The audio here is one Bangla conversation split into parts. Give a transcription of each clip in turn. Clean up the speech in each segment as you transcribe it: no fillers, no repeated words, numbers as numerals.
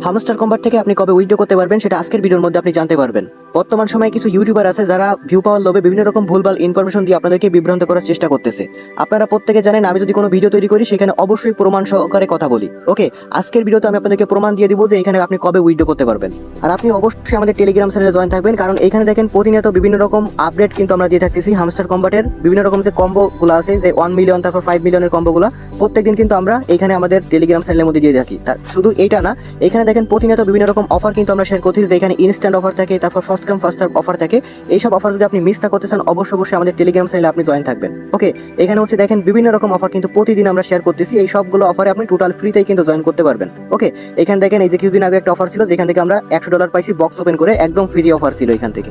হামস্টার কম্বাট থেকে আপনি কবে উইথড্র করতে পারবেন সেটা আজকের ভিডিওর মধ্যে আপনি জানতে পারবেন। বর্তমান সময়ে কিছু ইউটিউবার আছে যারা ভিউ পাওয়ার লোভে বিভিন্ন রকম ভুলভাল ইনফরমেশন দিয়ে আপনাদেরকে বিভ্রান্ত করার চেষ্টা করতেছে। আপনারা প্রত্যেকে জানেন আমি যদি কোনো ভিডিও তৈরি করি সেখানে অবশ্যই প্রমাণ সহকারে কথা বলি। ওকে, আজকের ভিডিওতে আমি আপনাদেরকে প্রমাণ দিয়ে দিব যে এখানে আপনি কবে উইথড্র করতে পারবেন। আর আপনি অবশ্যই আমাদের টেলিগ্রাম চ্যানেলে জয়েন থাকবেন, কারণ এখানে দেখেন প্রতিনিয়ত বিভিন্ন রকম আপডেট কিন্তু আমরা দিয়ে থাকতেছি। হামস্টার কম্বাটের বিভিন্ন রকম যে কম্বোগুলো আছে, যে 1 মিলিয়ন তারপর 5 মিলিয়নের কম্বোগুলো প্রত্যেকদিন কিন্তু আমরা এখানে আমাদের টেলিগ্রাম চ্যানেলের মধ্যে দিয়ে থাকি। শুধু এইটা না, এখানে দেখেন প্রতিনিয়ত বিভিন্ন রকম অফার কিন্তু আমরা শেয়ার করতেছি, যে এখানে ইনস্ট্যান্ট অফার থাকে, তারপর first come first serve offer থাকে। এইসব অফার যদি আপনি মিস না করতে চান অবশ্যই আমাদের টেলিগ্রাম চ্যানেলে আপনি জয়েন থাকবেন। ওকে, এখানে হচ্ছে দেখেন বিভিন্ন রকম অফার কিন্তু প্রতিদিন আমরা শেয়ার করতেছি। এই সবগুলো অফারে আপনি টোটাল ফ্রিতেই কিন্তু জয়েন করতে পারবেন। ওকে, এখানে দেখেন এই যে কিছুদিন আগে একটা অফার ছিল যেখান থেকে আমরা $100 পাইছি বক্স ওপেন করে, একদম ফ্রি অফার ছিল এখান থেকে।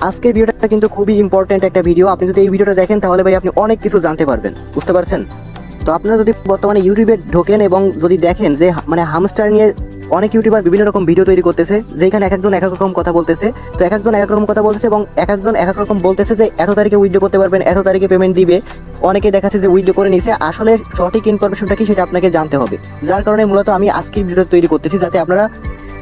আজকের ভিডিওটা কিন্তু খুবই ইম্পর্টেন্ট একটা ভিডিও। আপনি যদি এই ভিডিওটা দেখেন তাহলে ভাই আপনি অনেক কিছু জানতে পারবেন, বুঝতে পারছেন? তো আপনারা যদি বর্তমানে ইউটিউবে ঢোকেন এবং যদি দেখেন যে মানে হামস্টার নিয়ে অনেক ইউটিউবার বিভিন্ন রকম ভিডিও তৈরি করতেছে, যেখানে এক একজন এক এক রকম কথা বলতেছে। তো এক একজন এক এক রকম কথা বলতেছে এবং এক একজন এক এক রকম বলতেছে যে এত তারিখে উইথড্র করতে পারবেন, এত তারিখে পেমেন্ট দিবে। অনেকে দেখাচ্ছে যে উইথড্র করে নিছে, আসলে সঠিক ইনফরমেশনটা কি সেটা আপনাকে জানতে হবে। যার কারণে মূলত আমি আজকের ভিডিও তৈরি করতেছি যাতে আপনারা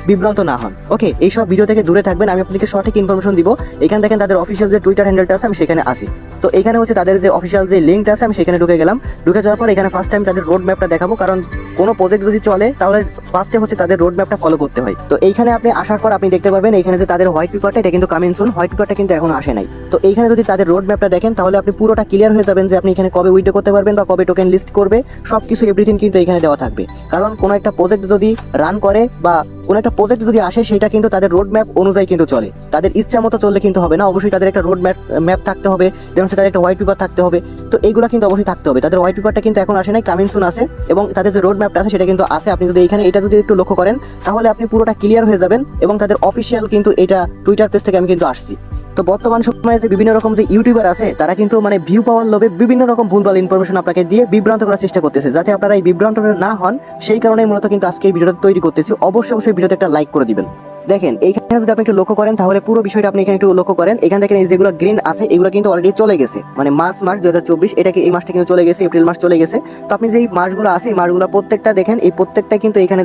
বিভ্রান্ত না হন। ওকে, এইসব ভিডিও থেকে দূরে থাকবেন, আমি আপনাদেরকে সঠিক ইনফরমেশন দিব। এখানে দেখেন তাদের অফিসিয়াল যে টুইটার হ্যান্ডেলটা আছে আমি সেখানে আসি। তো এখানে হচ্ছে তাদের যে অফিসিয়াল যে লিঙ্কটা আছে আমি সেখানে ঢুকে গেলাম। ঢুকে যাওয়ার পর এখানে ফার্স্ট টাইম তাদের রোড ম্যাপটা দেখাবো, কারণ কোনো প্রজেক্ট যদি চলে তাহলে ফার্স্টে হচ্ছে তাদের রোড ম্যাপটা ফলো করতে হয়। তো এইখানে আপনি আসার পর আপনি দেখতে পারবেন এখানে যে তাদের হোয়াইট পেপারটা, এটা কিন্তু কামিং সুন। হোয়াইট পেপারটা কিন্তু এখনো আসে নাই। তো এইখানে যদি তাদের রোড ম্যাপটা দেখেন তাহলে আপনি পুরোটা ক্লিয়ার হয়ে যাবেন যে আপনি এখানে কবে উইথড্র করতে পারবেন বা কবে টোকেন লিস্ট করবে, সবকিছু এভরিথিং কিন্তু এখানে দেওয়া থাকবে। কারণ কোনো একটা প্রজেক্ট যদি রান করে বা কোনো একটা প্রজেক্ট যদি আসে সেটা কিন্তু তাদের রোড ম্যাপ অনুযায়ী কিন্তু চলে। তাদের ইচ্ছা মতো চললে কিন্তু হবে না, অবশ্যই তাদের একটা রোড ম্যাপ থাকতে হবে, যেমন তাদের একটা হোয়াইট পেপার থাকতে হবে। তো এইগুলো কিন্তু অবশ্যই থাকতে হবে। তাদের হোয়াইট পেপারটা কিন্তু এখন আসে নাই, কামিং সুন আছে, এবং তাদের যে রোড ম্যাপটা আছে সেটা কিন্তু আছে। আপনি যদি এখানে এটা যদি একটু লক্ষ্য করেন তাহলে আপনি পুরোটা ক্লিয়ার হয়ে যাবেন। এবং তাদের অফিসিয়াল কিন্তু এটা টুইটার পেজ থেকে আমি কিন্তু আসছি। তো বর্তমান সময়ে যে বিভিন্ন রকম যে ইউটিউবার আছে তারা কিন্তু মানে ভিউ পাওয়ার লোভে বিভিন্ন রকম ভুলভাল ইনফরমেশন আপনাকে দিয়ে বিভ্রান্ত করার চেষ্টা করতেছে। যাতে আপনারা এই বিভ্রান্ত না হন সেই কারণেই মূলত কিন্তু আজকের ভিডিওটা তৈরি করতেছি। অবশ্যই ভিডিওতে একটা লাইক করে দিবেন। দেখেন এইখানে যদি আপনি একটু লক্ষ্য করেন তাহলে পুরো বিষয়টা আপনি এখানে একটু লক্ষ্য করেন। এখানে দেখেন এই যেগুলো গ্রিন আছে এগুলো কিন্তু অলরেডি চলে গেছে, মানে মার্চ 2024, এটাকে এই মাসটা কিন্তু চলে গেছে, এপ্রিল মাস চলে গেছে। তো আপনি যে এই মাসগুলো আছে এই মাসগুলো প্রত্যেকটা দেখেন, এই প্রত্যেকটা কিন্তু এখানে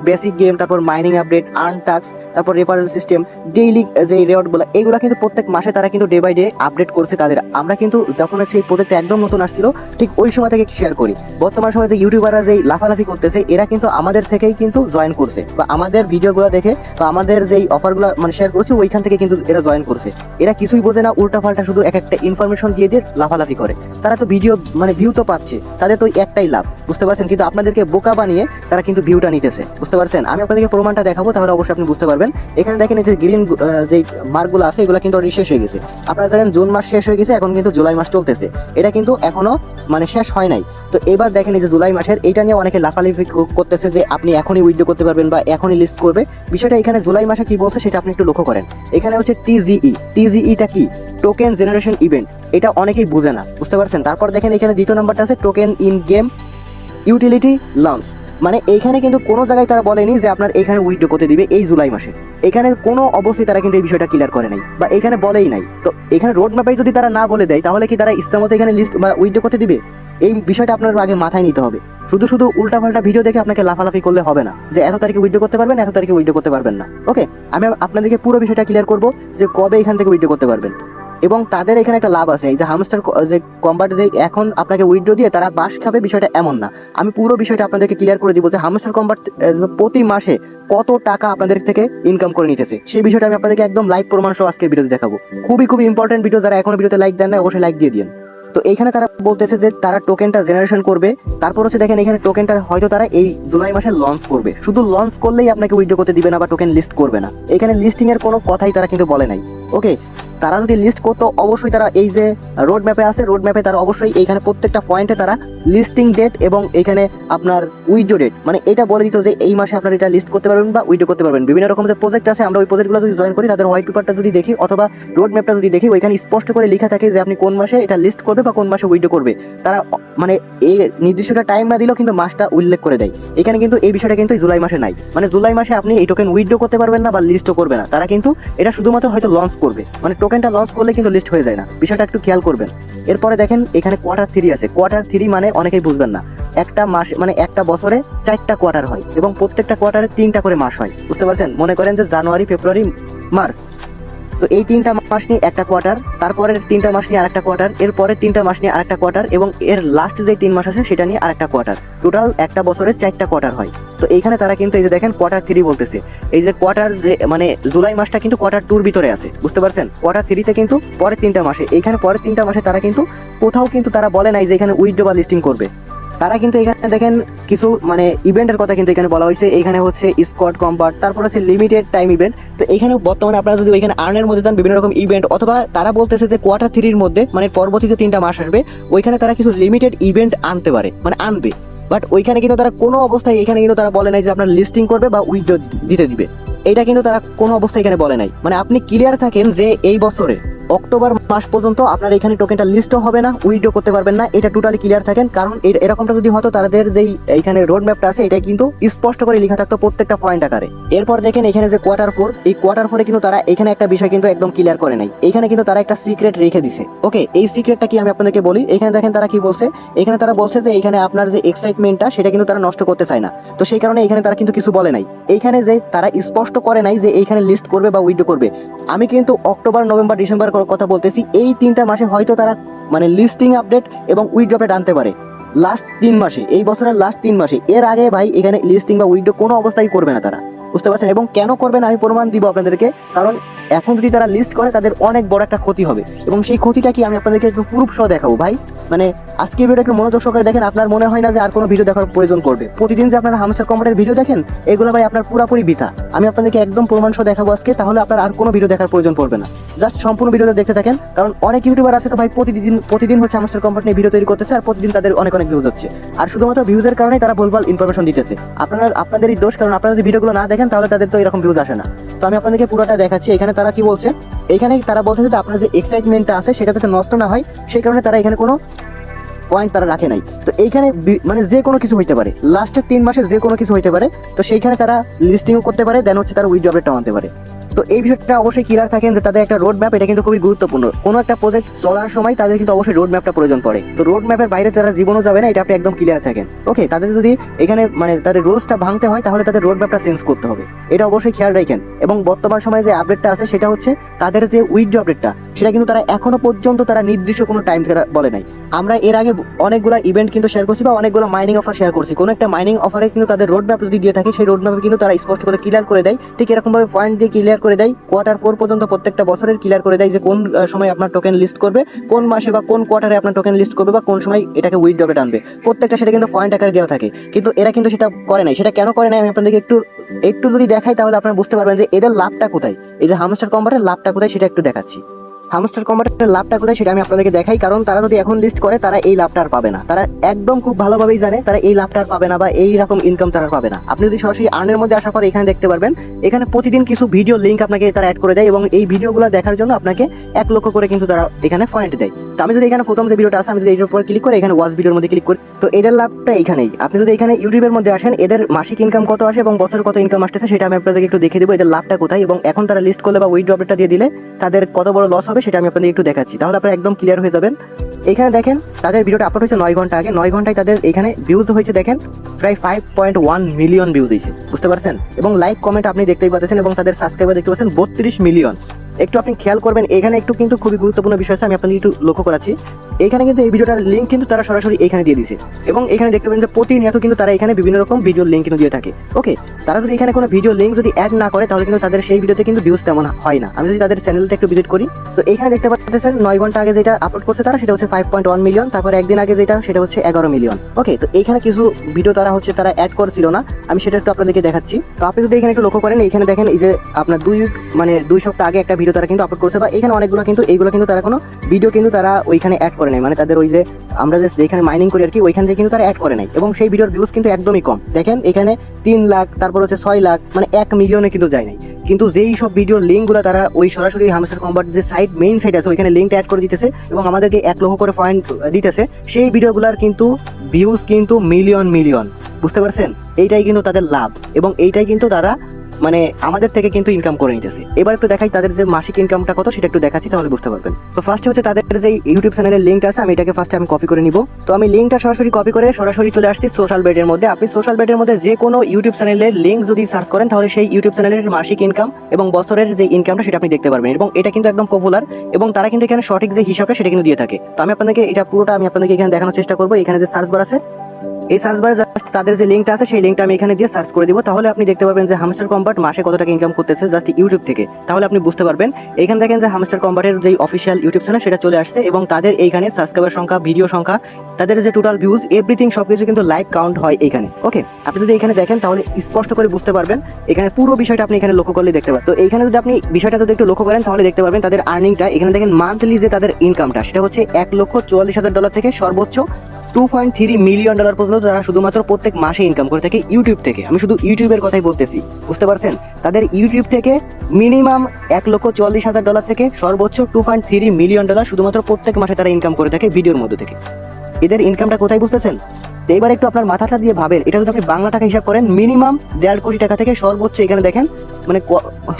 বেসিক গেম, তারপর মাইনিং আপডেট, আর্ন টাস্ক, তারপর রেফারেল সিস্টেম, ডেইলি যে রেওয়ার্ডগুলো এগুলো কিন্তু প্রত্যেক মাসে তারা কিন্তু ডে বাই ডে আপডেট করছে তাদের। আমরা কিন্তু যখন হচ্ছে এই প্রজেক্টটা একদম নতুন আসছিল ঠিক ওই সময় থেকে শেয়ার করি। বর্তমান সময়ে যে ইউটিউবাররা যে লাফালাফি করতেছে এরা কিন্তু আমাদের থেকেই কিন্তু জয়েন করছে, বা আমাদের ভিডিওগুলো দেখে বা আমাদের যেই অফারগুলো মানে শেয়ার করছি ওইখান থেকে কিন্তু এরা জয়েন করছে। এরা কিছুই বোঝে না, উল্টাপাল্টা শুধু এক একটা ইনফরমেশন দিয়ে লাফালাফি করে। তারা তো ভিডিও মানে ভিউ তো পাচ্ছে, তাদের তো একটাই লাভ, বুঝতে পারছেন? কিন্তু আপনাদেরকে বোকা বানিয়ে তারা কিন্তু ভিউটা নিতেছে, বুঝতে পারছেন? আমি আপনাদেরকে প্রমাণটা দেখাবো, তাহলে অবশ্যই আপনি বুঝতে পারবেন। এখানে দেখেন এই যে গ্রিন যে মার্কগুলো আছে এগুলো কিন্তু অলরেডি শেষ হয়ে গেছে। আপনারা জানেন জুন মাস শেষ হয়ে গেছে, এখন কিন্তু জুলাই মাস চলতেছে, এটা কিন্তু এখনো মানে শেষ হয় নাই। তো এবার দেখেন এই যে জুলাই মাসের এইটা নিয়ে অনেকে লাফালাফি করতেছে যে আপনি এখনই উইথড্র করতে পারবেন বা এখনই লিস্ট করবে। বিষয়টা এখানে জুলাই মাসে কি বলছে সেটা আপনি একটু লক্ষ্য করেন। এখানে হচ্ছে টিজিইটা কি, টোকেন জেনারেশন ইভেন্ট, এটা অনেকেই বুঝে না, বুঝতে পারছেন? তারপর দেখেন এখানে দ্বিতীয় নাম্বারটা আছে token in game utility launch. মানে এইখানে কিন্তু কোনো জায়গায় তারা বলেনি যে আপনার এখানে উইথড্র করতে দিবে এই জুলাই মাসে। এখানে কোনো অবস্থায় তারা কিন্তু এই বিষয়টা ক্লিয়ার করে নাই বা এখানে বলেই নাই। তো এখানে রোড ম্যাপে যদি তারা না বলে দেয় তাহলে কি তারা ইচ্ছামতো এখানে লিস্ট বা উইথড্র করতে দিবে? এই বিষয়টা আপনার আগে মাথায় নিতে হবে। শুধু উল্টাপাল্টা ভিডিও দেখে আপনাকে লাফালাফি করলে হবে না যে এত তারিখে উইথড্র করতে পারবেন, এত তারিখে উইথড্র করতে পারবেন না। ওকে, আমি আপনাদেরকে পুরো বিষয়টা ক্লিয়ার করবো যে কবে এখান থেকে উইথড্র করতে পারবেন। এবং তাদের এখানে একটা লাভ আছে, এই যে হামস্টার যে কম্বাট যে এখন আপনাকে উইথড্র দিয়ে তারা বাস খাবে বিষয়টা এমন না। আমি পুরো বিষয়টা আপনাদেরকে ক্লিয়ার করে দিব যে হামস্টার কম্বাট প্রতি মাসে কত টাকা আপনাদের থেকে ইনকাম করে নিতেছে সেই বিষয়টা আমি আপনাদেরকে একদম লাইভ প্রমাণ সহ আজকের ভিডিওতে দেখাবো। খুবই ইম্পর্টেন্ট ভিডিও, যারা এখনো ভিডিওতে লাইক দেন না অবশ্যই লাইক দিয়ে দিন। তো এইখানে তারা বলতেছে যে তারা টোকেনটা জেনারেশন করবে, তারপর হচ্ছে দেখেন এখানে টোকেনটা হয়তো তারা এই জুলাই মাসে লঞ্চ করবে। শুধু লঞ্চ করলেই আপনাকে উইথড্র করতে দিবে না বা টোকেন লিস্ট করবে না। এখানে লিস্টিং এর কোনো কথাই তারা কিন্তু বলে নাই। ওকে, তারা যদি লিস্ট করতো অবশ্যই তারা এই যে রোড ম্যাপে আছে, রোড ম্যাপে তারা অবশ্যই এইখানে প্রত্যেকটা পয়েন্টে তারা লিস্টিং ডেট এবং এখানে আপনার উইথড্র ডেট মানে এটা বলে দিত যে এই মাসে আপনারা এটা লিস্ট করতে পারবেন বা উইথড্র করতে পারবেন। বিভিন্ন রকম যে প্রজেক্ট আছে আমরা ওই প্রজেক্টগুলো যদি জয়েন করি তাদের হোয়াইট পেপারটা যদি দেখি অথবা রোড ম্যাপটা যদি দেখি ওইখানে স্পষ্ট করে লেখা থাকে যে আপনি কোন মাসে এটা লিস্ট করবে বা কোন মাসে উইথড্র করবে। তারা মানে এই নির্দিষ্টটা টাইম না দিলেও কিন্তু মাসটা উল্লেখ করে দেয়। এখানে কিন্তু এই বিষয়টা কিন্তু জুলাই মাসে নাই। মানে জুলাই মাসে আপনি এই টোকেন উইথড্র করতে পারবেন না বা লিস্টও করবে না। তারা কিন্তু এটা শুধুমাত্র হয়তো লঞ্চ করবে, মানে টোকেনটা লঞ্চ করলে কিন্তু লিস্ট হয়ে যায় না, বিষয়টা একটু খেয়াল করবেন। এরপরে দেখেন এখানে কোয়ার্টার 3 আছে। কোয়ার্টার 3 মানে অনেকেই বুঝবেন না। একটা মাস মানে একটা বছরে 4টা কোয়ার্টার হয় এবং প্রত্যেকটা কোয়ার্টারে 3টা করে মাস হয়, বুঝতে পারছেন? মনে করেন যে জানুয়ারি, ফেব্রুয়ারি, মার্চ, তো এই 3টা মাস নিয়ে একটা কোয়ার্টার, তারপরের 3টা মাস নিয়ে আরেকটা কোয়ার্টার, এর পরের 3টা মাস নিয়ে আরেকটা কোয়ার্টার এবং এর লাস্ট যে 3 মাস আছে সেটা নিয়ে আরেকটা কোয়ার্টার। টোটাল একটা বছরে 4টা কোয়ার্টার হয়। তো এইখানে তারা কিন্তু এই যে দেখেন কোয়ার্টার 3 বলতেছে, এই যে কোয়ার্টার যে মানে জুলাই মাসটা কিন্তু কোয়ার্টার 2 ভিতরে আছে, বুঝতে পারছেন? কোয়ার্টার 3তে কিন্তু পরের 3টা মাসে, এইখানে পরের 3টা মাসে তারা কিন্তু কোথাও কিন্তু তারা বলে নাই যে এখানে উইথড্র বা লিস্টিং করবে। তারা কিন্তু এখানে দেখেন কিছু মানে ইভেন্টের কথা কিন্তু এখানে বলা হয়েছে। এখানে হচ্ছে স্কোয়াড কম্বাট, তারপর হচ্ছে লিমিটেড টাইম ইভেন্ট। তো এখানে বর্তমানে আপনারা যদি ওইখানে আর্নের মধ্যে যান বিভিন্ন রকম ইভেন্ট, অথবা তারা বলতেছে যে কোয়ার্টার 3-র মধ্যে মানে পরবর্তী যে 3টা মাস আসবে ওইখানে তারা কিছু লিমিটেড ইভেন্ট আনতে পারে, মানে আনবে। বাট ওইখানে কিন্তু তারা কোনো অবস্থায় এখানে কিন্তু তারা বলে নাই যে আপনার লিস্টিং করবে বা উইথড্র দিতে দিবে। এটা কিন্তু তারা কোনো অবস্থায় এখানে বলে নাই। মানে আপনি ক্লিয়ার থাকেন যে এই বছরে অক্টোবর মাস পর্যন্ত আপনার এখানে টোকেনটা লিস্টও হবে না, উইথড্র করতে পারবেন না, এটা টোটালি ক্লিয়ার থাকেন। কারণ এরকমটা যদি হতো তাদের যেই এখানে রোড ম্যাপটা আছে এটা কিন্তু স্পষ্ট করে লেখা থাকতো প্রত্যেকটা পয়েন্ট আকারে। এরপর দেখেন এখানে যে কোয়ার্টার 4, এই কোয়ার্টার 4-এ কিন্তু তারা এখানে একটা বিষয় কিন্তু একদম ক্লিয়ার করে নাই। এখানে কিন্তু তারা একটা সিক্রেট রেখে দিছে। ওকে, এই সিক্রেটটা কি আমি আপনাদেরকে বলি। এখানে দেখেন তারা কি বলছে, এখানে তারা বলছে যে এখানে আপনার যে এক্সাইটমেন্টটা সেটা কিন্তু তারা নষ্ট করতে চায় না। তো সেই কারণে এখানে তারা কিন্তু কিছু বলে নাই। এইখানে যে তারা স্পষ্ট করে নাই যে এইখানে লিস্ট করবে বা উইথড্র করবে। আমি কিন্তু অক্টোবর, নভেম্বর, ডিসেম্বর কথা বলতেছি। এই 3টা মাসে হয়তো তারা মানে লিস্টিং আপডেট এবং উইথড্র আপডেট আনতে পারে লাস্ট 3 মাসে, এই বছরের লাস্ট 3 মাসে। এর আগে ভাই এখানে লিস্টিং বা উইথড্র কোনো অবস্থায় করবে না তারা, বুঝতে পারছেন? এবং কেন করবে না আমি প্রমাণ দিব আপনাদেরকে। কারণ এখন যদি তারা লিস্ট করে তাদের অনেক বড় একটা ক্ষতি হবে এবং সেই ক্ষতিটা কি আমি আপনাদেরকে একটু প্রুফ সহ দেখাবো ভাই। মানে আজকে ভিডিওটা একটু মনোযোগ সহকারে দেখেন, আপনার মনে হয় না যে আর কোনো ভিডিও দেখার প্রয়োজন পড়বে। প্রতিদিন যে আপনারা হামস্টার কম্বাটের ভিডিও দেখেন এগুলো ভাই আপনার পুরোপুরি বৃথা। আমি আপনাদেরকে একদম প্রমাণ সহ দেখাবো আজকে, তাহলে আপনার আর কোনো ভিডিও দেখার প্রয়োজন পড়বে না। জাস্ট সম্পূর্ণ ভিডিওটা দেখতে থাকেন। কারণ অনেক ইউটিউবার আছে তো ভাই প্রতিদিন হচ্ছে হামস্টার কম্বাট নিয়ে ভিডিও তৈরি করতেছে আর প্রতিদিন তাদের অনেক ভিউজ হচ্ছে, আর শুধুমাত্র ভিউজের কারণেই তারা ভুলভাল ইনফরমেশন দিতেছে। আপনাদেরই দোষ, কারণ আপনারা যদি ভিডিওগুলো না দেখেন তাহলে তাদের তো এরকম ভিউজ আসে না। তো আমি আপনাদেরকে পুরোটা দেখাচ্ছি। এখানে তারা কি বলছে, এখানে তারা বলছে যে আপনার যে এক্সাইটমেন্টটা আছে সেটা যাতে নষ্ট না হয় সেই কারণে তারা এখানে কোনো পয়েন্ট তারা রাখে নাই। তো এইখানে মানে যে কোনো কিছু হইতে পারে, লাস্টের 3 মাসে যে কোনো কিছু হইতে পারে। তো সেইখানে তারা লিস্টিংও করতে পারে, দেন হচ্ছে তারা উইথড্র আপডেটটাও আনতে পারে। তো এই বিষয়টা অবশ্যই ক্লিয়ার থাকেন যে তাদের একটা রোড ম্যাপ, এটা কিন্তু খুবই গুরুত্বপূর্ণ। কোনো একটা প্রজেক্ট চলার সময় তাদের কিন্তু অবশ্যই রোড ম্যাপটা প্রয়োজন পড়ে। তো রোড ম্যাপের বাইরে তারা জীবনও যাবে না, এটা আপনি একদম ক্লিয়ার থাকেন। ওকে, তাদের যদি এখানে মানে তাদের রুলসটা ভাঙতে হয় তাহলে তাদের রোড ম্যাপটা চেঞ্জ করতে হবে, এটা অবশ্যই খেয়াল রাখেন। এবং বর্তমান সময়ে যে আপডেটটা আছে সেটা হচ্ছে তাদের যে উইথড্র আপডেটটা, সেটা কিন্তু তারা এখনো পর্যন্ত তারা নির্দিষ্ট কোনো টাইম বলে নাই। আমরা এর আগে অনেকগুলো ইভেন্ট কিন্তু শেয়ার করছি বা অনেকগুলো মাইনিং অফার শেয়ার করছি। কোনো একটা মাইনিং অফারে কিন্তু তাদের রোড ম্যাপ যদি দিয়ে থাকে সেই রোড ম্যাপে কিন্তু তারা স্পষ্ট করে ক্লিয়ার করে দেয়। ঠিক এরকমভাবে পয়েন্ট দিয়ে ক্লিয়ার করে দেয়, কোয়ার্টার 4 পর্যন্ত প্রত্যেকটা বছরের ক্লিয়ার করে দেয় যে কোন সময় আপনার টোকেন লিস্ট করবে, কোন মাসে বা কোন কোয়ার্টারে আপনার টোকেন লিস্ট করবে বা কোন সময় এটাকে উইথড্র আপডেট আনবে। প্রত্যেকটা সেটা কিন্তু পয়েন্ট আকারে দেওয়া থাকে। কিন্তু এরা কিন্তু সেটা করে নাই। সেটা কেন করে নাই আমি আপনাদেরকে একটু যদি দেখাই তাহলে আপনারা বুঝতে পারবেন যে এদের লাভটা কোথায়। এই যে হামস্টার কম্বাটের লাভটা কোথায় সেটা একটু দেখাচ্ছি। হামস্টার কম্বাটের লাভটা কোথায় সেটা আমি আপনাদেরকে দেখাই। কারণ তারা যদি এখন লিস্ট করে তারা এই লাভটা আর পাবে না। তারা একদম খুব ভালোভাবেই জানে তারা এই লাভটা আর পাবে না বা এই রকম ইনকাম তারা পাবে না। আপনি যদি সরাসরি আর্নের মধ্যে আসার পর এখানে দেখতে পারবেন, এখানে প্রতিদিন কিছু ভিডিও লিঙ্ক আপনাকে তারা অ্যাড করে দেয় এবং এই ভিডিওগুলো দেখার জন্য আপনাকে 1 লক্ষ করে কিন্তু তারা এখানে পয়েন্ট দেয়। তো আমি যদি এখানে প্রথম যে ভিডিওটা আছে আমি যদি এটার উপর ক্লিক করে এখানে ওয়াচ ভিডিওর মধ্যে ক্লিক করি, তো এদের লাভটা এখানেই। আপনি যদি এখানে ইউটিউবের মধ্যে আসেন এদের মাসিক ইনকাম কত আসে এবং বছরে কত ইনকাম আসতেছে সেটা আমি আপনাদেরকে একটু দেখিয়ে দেবো এদের লাভটা কোথায়। এবং এখন তারা লিস্ট করলে বা উইথড্র আপডেটটা দিয়ে দিলে তাদের কত বড় লস হবে সেটা আমি আপনাদের একটু দেখাচ্ছি, তাহলে আপনারা একদম ক্লিয়ার হয়ে যাবেন। এখানে দেখেন তাদের ভিডিওটা আপলোড হয়েছে 9 ঘন্টা আগে। 9 ঘন্টায় তাদের এখানে ভিউজ হয়েছে দেখেন প্রায় 5.1 মিলিয়ন ভিউজ হয়েছে, বুঝতে পারছেন? এবং লাইক কমেন্ট আপনি দেখতেই পাচ্ছেন এবং তাদের সাবস্ক্রাইবার দেখতে পাচ্ছেন 32 মিলিয়ন। একটু আপনি খেয়াল করবেন এখানে একটু কিন্তু খুবই গুরুত্বপূর্ণ বিষয় আছে, আমি আপনাদের একটু লক্ষ্য করাচ্ছি। এখানে কিন্তু এই ভিডিওটার লিঙ্ক কিন্তু তারা সরাসরি এখানে দিয়ে দিয়েছে এবং এখানে দেখতে পাবেন যে প্রতিনিয়ত কিন্তু তারা এখানে বিভিন্ন রকম ভিডিওর লিঙ্ক কিন্তু দিয়ে থাকে। ওকে, তারা যদি এখানে কোনো ভিডিও লিঙ্ক যদি অ্যাড না করে তাহলে কিন্তু তাদের সেই ভিডিওতে কিন্তু ভিউজ তেমন হয় না। আমি যদি তাদের চ্যানেলটা একটু ভিজিট করি তো এখানে দেখতে পাচ্ছেন 9 ঘন্টা আগে যেটা আপলোড করছে তারা সেটা হচ্ছে 5.1 মিলিয়ন, তারপর একদিন আগে যেটা সেটা হচ্ছে 11 মিলিয়ন। ওকে, তো এখানে কিছু ভিডিও তারা অ্যাড করছিল না, আমি সেটা একটু আপনাদেরকে দেখাচ্ছি। তো আপনি যদি এখানে একটু লক্ষ্য করেন এখানে দেখেন এই যে আপনার 2 সপ্তাহ আগে একটা ভিডিও তারা কিন্তু আপলোড করছে বা এখানে অনেকগুলো কিন্তু এইগুলো কিন্তু তারা কোনো ভিডিও কিন্তু তারা ওইখানে অ্যাড করে নাই। মানে তাদের ওই যে আমরা যে যেখানে মাইনিং করি আর কি ওইখান থেকে কিন্তু তারা অ্যাড করে নাই এবং সেই ভিডিওর ভিউজ কিন্তু একদমই কম। দেখেন এখানে 3 লাখ, তারপর হচ্ছে 6 লাখ, মানে 1 মিলিয়নে কিন্তু যায় নাই। কিন্তু যেই সব ভিডিওর লিঙ্কগুলো তারা ওই সরাসরি হামস্টার কম্বাট যে সাইট মেইন সাইট আছে ওইখানে লিঙ্কটা অ্যাড করে দিতেছে এবং আমাদেরকে 1 লক্ষ করে পয়েন্ট দিতেছে, সেই ভিডিওগুলোর কিন্তু ভিউজ কিন্তু মিলিয়ন, বুঝতে পারছেন? এইটাই কিন্তু তাদের লাভ এবং এইটাই কিন্তু তারা মানে আমাদের থেকে কিন্তু ইনকাম করে নিতেছে। এবার একটু দেখাই তাদের যে মাসিক ইনকামটা কত, সেটা একটু দেখাচ্ছি, তাহলে বুঝতে পারবেন। তো ফার্স্টে হচ্ছে তাদের যে ইউটিউব চ্যানেলের লিঙ্কটা আছে, আমি এটাকে ফার্স্টে আমি কপি করে নিব। তো আমি লিঙ্কটা সরাসরি কপি করে সরাসরি চলে আসছি সোশ্যাল বেডের মধ্যে। আপনি সোশ্যাল বেডের মধ্যে যে কোনো ইউটিউব চ্যানেলের লিঙ্ক যদি সার্চ করেন, তাহলে সেই ইউটিউব চ্যানেলের মাসিক ইনকাম এবং বছরের যে ইনকামটা সেটা আপনি দেখতে পারবেন। এবং এটা কিন্তু একদম পপুলার, এবং তারা কিন্তু এখানে সঠিক যে হিসাবটা সেটা কিন্তু দিয়ে থাকে। তো আমি আপনাদেরকে এটা পুরোটা আমি আপনাদেরকে এখানে দেখানোর চেষ্টা করবো। এখানে যে সার্চ বার আছে, এই সার্চ বারে জাস্ট তাদের যে লিঙ্কটা আছে সেই লিঙ্কটা আমি এখানে দিয়ে সার্চ করে দিব। তাহলে আপনি দেখতে পাবেন যে হামস্টার কম্বাট মাসে কত টাকা ইনকাম করতেছে জাস্ট ইউটিউব থেকে। তাহলে আপনি বুঝতে পারবেন। এখানে দেখেন যে হামস্টার কম্বাটের যে অফিসিয়াল ইউটিউব চ্যানেল সেটা চলে আসছে, এবং তাদের এইখানে সাবস্ক্রাইবার সংখ্যা, ভিডিও সংখ্যা, তাদের যে টোটাল ভিউজ, এভরিথিং সবকিছু কিন্তু লাইভ কাউন্ট হয় এইখানে। ওকে, আপনি যদি এখানে দেখেন তাহলে স্পষ্ট করে বুঝতে পারবেন। এখানে পুরো বিষয়টা আপনি এখানে লক্ষ্য করলে দেখতে পাবেন। তো এইখানে যদি আপনি বিষয়টা যদি একটু লক্ষ্য করেন তাহলে দেখতে পারবেন তাদের আর্নিংটা। এখানে দেখেন মান্থলি যে তাদের ইনকামটা সেটা হচ্ছে $1,44,000 থেকে সর্বোচ্চ $2.3 মিলিয়ন পর্যন্ত তারা শুধুমাত্র প্রত্যেক মাসে ইনকাম করে থাকে ইউটিউব থেকে। আমি শুধু ইউটিউবের কথাই বলতেছি, বুঝতে পারছেন? তাদের ইউটিউব থেকে মিনিমাম $1,44,000 থেকে সর্বোচ্চ $2.3 মিলিয়ন শুধুমাত্র প্রত্যেক মাসে তারা ইনকাম করে থাকে ভিডিওর মধ্যে থেকে। এদের ইনকামটা কোথায় বুঝতেছেন? তো এবার একটু আপনার মাথাটা দিয়ে ভাবেন, এটা যদি আপনি বাংলা টাকা হিসাব করেন, মিনিমাম 1.5 কোটি টাকা থেকে সর্বোচ্চ এখানে দেখেন মানে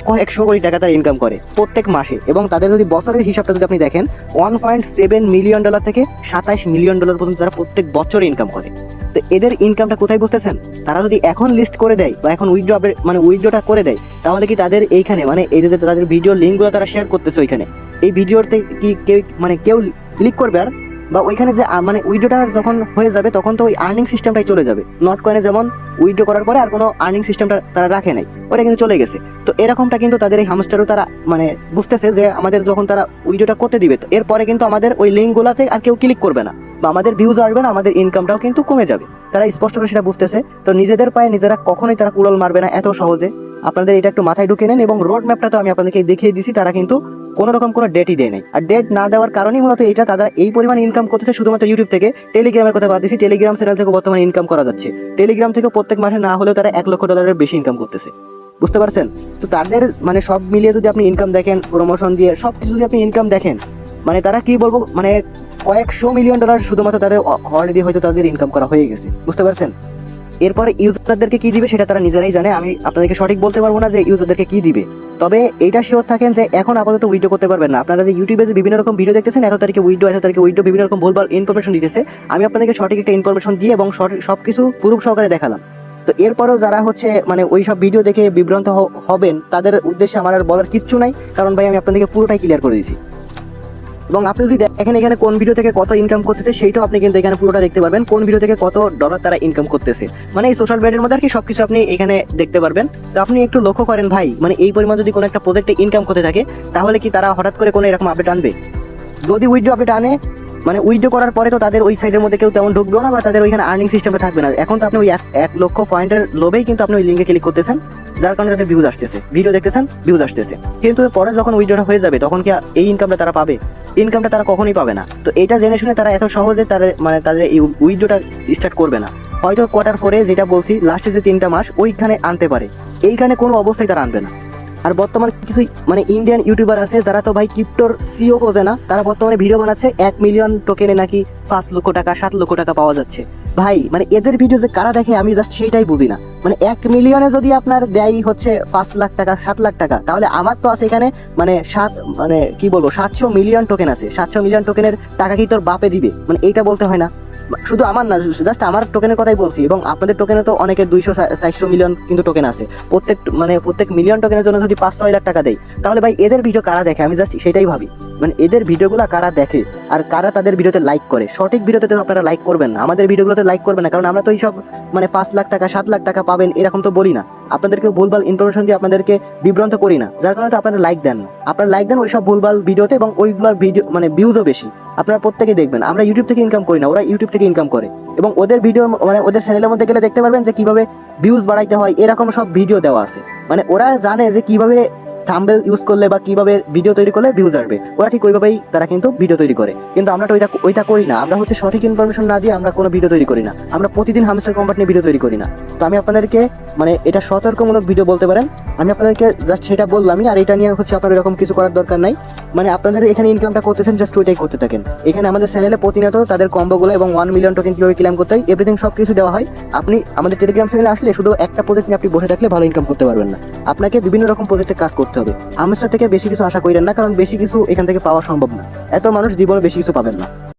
কয়েকশো কোটি টাকা তারা ইনকাম করে প্রত্যেক মাসে। এবং তাদের যদি বছরের হিসাবটা যদি আপনি দেখেন, $1.7 মিলিয়ন থেকে $27 মিলিয়ন পর্যন্ত তারা প্রত্যেক বছর ইনকাম করে। তো এদের ইনকামটা কোথায় বুঝতেছেন? তারা যদি এখন লিস্ট করে দেয় বা এখন উইথড্রটা করে দেয়, তাহলে কি তাদের এইখানে মানে এই যে তাদের ভিডিও লিঙ্কগুলো তারা শেয়ার করতেছে ওইখানে, এই ভিডিওতে কি কেউ ক্লিক করবে আর? বা ওইখানে যে মানে উইড্রোটা যখন হয়ে যাবে তখন তো ওই আর্নিং সিস্টেমটাই চলে যাবে। নট কয়েনে যেমন উইড্রো করার পরে আর কোনো আর্নিং সিস্টেমটা তারা রাখে নাই, ওটা কিন্তু চলে গেছে। তো এরকমটা কিন্তু তাদের এই হামস্টারও তারা মানে বুঝতেছে যে আমাদের যখন তারা উইড্রোটা করতে দিবে, তো এরপরে কিন্তু আমাদের ওই লিঙ্কগুলোতে আর কেউ ক্লিক করবে না, বা আমাদের ভিউজ আসবে না, আমাদের ইনকামটাও কিন্তু কমে যাবে। তারা স্পষ্ট করে সেটা বুঝতেছে। তো নিজেদের পায়ে নিজেরা কখনোই তারা কুড়াল মারবে না এত সহজে। আপনাদের এটা একটু মাথায় ঢুকে নেন। এবং রোড ম্যাপটা তো আমি আপনাদেরকে দেখিয়ে দিছি, তারা কিন্তু কোনো রকম কোনো ডেটই দেয় নাই। আর ডেট না দেওয়ার কারণেই মূলত এটা তারা এই পরিমাণ ইনকাম করতেছে শুধুমাত্র ইউটিউব থেকে। টেলিগ্রামের কথা বাদ দিছি, টেলিগ্রাম চ্যানেল থেকে বর্তমানে ইনকাম করা যাচ্ছে। টেলিগ্রাম থেকে প্রত্যেক মাসে না হলেও তারা $1,00,000 বেশি ইনকাম করতেছে, বুঝতে পারছেন? তো তাদের মানে সব মিলিয়ে যদি আপনি ইনকাম দেখেন, প্রমোশন দিয়ে সব কিছু যদি আপনি ইনকাম দেখেন, মানে তারা কি বলবো, মানে কয়েকশো মিলিয়ন ডলার শুধুমাত্র তাদের অলরেডি হয়তো তাদের ইনকাম করা হয়ে গেছে, বুঝতে পারছেন? এরপরে ইউজারদেরকে কি দিবে সেটা তারা নিজেরাই জানে। আমি আপনাদেরকে সঠিক বলতে পারবো না যে ইউজারদেরকে কি দিবে। তবে এইটা শিওর থাকেন যে এখন আপাতত উইড্রো করতে পারবেন না। আপনারা যে ইউটিউবে যে বিভিন্ন রকম ভিডিও দেখতেছেন, এত তারিখে উইড্রো বিভিন্ন রকম ভুলভাল ইনফরমেশন দিতেছে। আমি আপনাদেরকে সঠিক একটা ইনফরমেশন দিয়ে এবং সবকিছু প্রুফ সহকারে দেখালাম। তো এরপরও যারা হচ্ছে মানে ওই সব ভিডিও দেখে বিভ্রান্ত হবেন, তাদের উদ্দেশ্যে আমার আর বলার কিচ্ছু নাই, কারণ ভাই আমি আপনাদেরকে পুরোটাই ক্লিয়ার করে দিয়েছি। এবং আপনি যদি দেখেন এখানে কোন ভিডিও থেকে কত ইনকাম করতেছে, সেইটাও আপনি কিন্তু এখানে পুরোটা দেখতে পারবেন, কোন ভিডিও থেকে কত ডলার তারা ইনকাম করতেছে। মানে এই সোশ্যাল মিডিয়ার মধ্যে আর কি সবকিছু আপনি এখানে দেখতে পারবেন। তো আপনি একটু লক্ষ্য করেন ভাই, মানে এই পরিমাণ যদি কোনো একটা প্রজেক্টে ইনকাম করতে থাকে, তাহলে কি তারা হঠাৎ করে কোনো এরকম আপডেট আনবে? যদি উইড্রো আপডেট আনে, মানে উইড্রো করার পরে তো তাদের ওই সাইডের মধ্যে কেউ তেমন ঢুকবেও না, বা তাদের ওইখানে আর্নিং সিস্টেমটা থাকবে না। এখন তো আপনি ওই 1,00,000 পয়েন্টের লোভেই কিন্তু আপনি ওই লিঙ্কে ক্লিক করতেছেন, যার কারণে তাদের ভিউজ আসতেছে, ভিডিও দেখতেছেন, ভিউজ আসতেছে। কিন্তু পরে যখন উইড্রোটা হয়ে যাবে, তখন কি এই ইনকামটা তারা পাবে? ইনকামটা তারা কখনোই পাবে না। তো এটা জেনে শুনে তারা এত সহজে তাদের এই উইড্রোটা স্টার্ট করবে না। হয়তো Q4 যেটা বলছি লাস্টে যে 3টা মাস ওইখানে আনতে পারে, এইখানে কোনো অবস্থায় তারা আনবে না। আর বর্তমানে কিছু মানে ইন্ডিয়ান ইউটিউবার আছে যারা তো ভাই ক্রিপ্টোর সিও বোঝে না, তারা বর্তমানে ভিডিও বানাচ্ছে 1 মিলিয়ন টোকেনে নাকি 5 লক্ষ টাকা 7 লক্ষ টাকা পাওয়া যাচ্ছে। ভাই মানে এদের ভিডিও যে কারা দেখে আমি জাস্ট সেইটাই বুঝি না। মানে 1 মিলিয়নে যদি আপনার দেয় হচ্ছে 5 লাখ টাকা 7 লাখ টাকা, তাহলে আমার তো আছে এখানে মানে কি বলবো 700 মিলিয়ন টোকেন আছে। 700 মিলিয়ন টোকেনের টাকা কি তোর বাপে দিবে? মানে এইটা বলতে হয় না। শুধু আমার না, জাস্ট আমার টোকেনের কথাই বলছি। এবং আপনাদের টোকেনে তো অনেকের 200-400 মিলিয়ন কিন্তু টোকেন আছে। প্রত্যেক মিলিয়ন টোকেনের জন্য যদি 5-6 লাখ টাকা দেয়, তাহলে ভাই এদের ভিডিও কারা দেখে? আমি জাস্ট সেটাই ভাবি, মানে এদের ভিডিওগুলো কারা দেখে আর কারা তাদের ভিডিওতে লাইক করে। সঠিক ভিডিওতে তো আপনারা লাইক করবেন না, আমাদের ভিডিওগুলোতে লাইক করবেন না, কারণ আমরা তো এইসব মানে 5 লাখ টাকা 7 লাখ টাকা পাবেন এরকম তো বলি না। আপনাদেরকে ভুলভাল ইনফরমেশন দিয়ে আপনাদেরকে বিভ্রান্ত করি না, যার কারণে তো আপনারা লাইক দেন না। আপনারা লাইক দেন ওইসব ভুলভাল ভিডিওতে, এবং ওইগুলোর ভিডিও মানে ভিউজও বেশি। আপনারা প্রত্যেকে দেখবেন আমরা ইউটিউব থেকে ইনকাম করি না, ওরা ইউটিউব থেকে ইনকাম করে। এবং ওদের ভিডিও মানে ওদের চ্যানেলের মধ্যে গেলে দেখতে পারবেন যে কিভাবে ভিউজ বাড়াইতে হয়, এরকম সব ভিডিও দেওয়া আছে। মানে ওরা জানে যে কিভাবে থাম্বনেল ইউজ করলে বা কিভাবে ভিডিও তৈরি করলে ভিউজ আসবে, ওরা ঠিক ওইভাবেই তারা কিন্তু ভিডিও তৈরি করে। কিন্তু আমরা তো ওইটা করি না। আমরা হচ্ছে সঠিক ইনফরমেশন না দিয়ে আমরা কোনো ভিডিও তৈরি করি না। আমরা প্রতিদিন হামস্টার কম্বাট নিয়ে ভিডিও তৈরি করি না। তো আমি আপনাদেরকে মানে এটা সতর্কমূলক ভিডিও বলতে পারেন। আমি আপনাদেরকে জাস্ট সেটা বললামই, আর এটা নিয়ে হচ্ছে আপনার এরকম কিছু করার দরকার নাই। মানে আপনাদের এখানে ইনকামটা করতেছেন, জাস্ট ওইটাই করতে থাকেন। এখানে আমাদের চ্যানেলে প্রতিনিয়ত তাদের কম্বোগুলো এবং 1 মিলিয়ন টোকেন কিভাবে ক্লেম করতে হয় এভরিথিং সব কিছু দেওয়া হয়। আপনি আমাদের টেলিগ্রাম চ্যানেলে আসলে শুধু একটা প্রজেক্ট নিয়ে আপনি বসে থাকলে ভালো ইনকাম করতে পারবেন না, আপনাকে বিভিন্ন রকম প্রজেক্টে কাজ করতে হবে। আমার থেকে বেশি কিছু আশা করেন না, কারণ বেশি কিছু এখান থেকে পাওয়া সম্ভব না। এত মানুষ জীবনে বেশি কিছু পাবেন না।